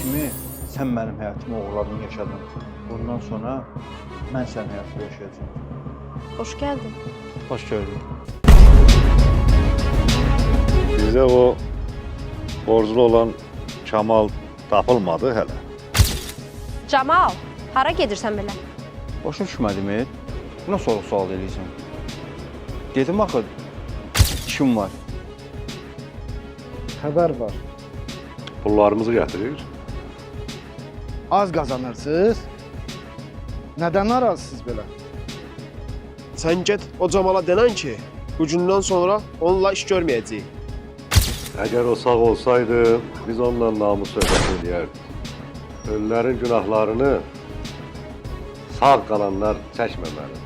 kimi sən mənim həyatımı oğurladın, yaşadın. Bundan sonra mən sənin həyatını yaşayacağım. Hoş geldin. Hoş gördük. Bizə o borclu olan Kamal tapılmadı hələ. Camal, hara gedirsən belə? Başa düşmədim, buna soru-sual eləyəcəm. Dedim axı, işim var. Xəbər var. Pullarımızı gətirir. Az qazanırsınız. Nədən narazısınız belə? Sən get o Camala denən ki, bu gündən sonra onunla iş görməyəcəyik. Əgər o sağ olsaydı, biz onunla namus söhbət edərdik. Ölülərin günahlarını sağ qalanlar çəkməməlidir.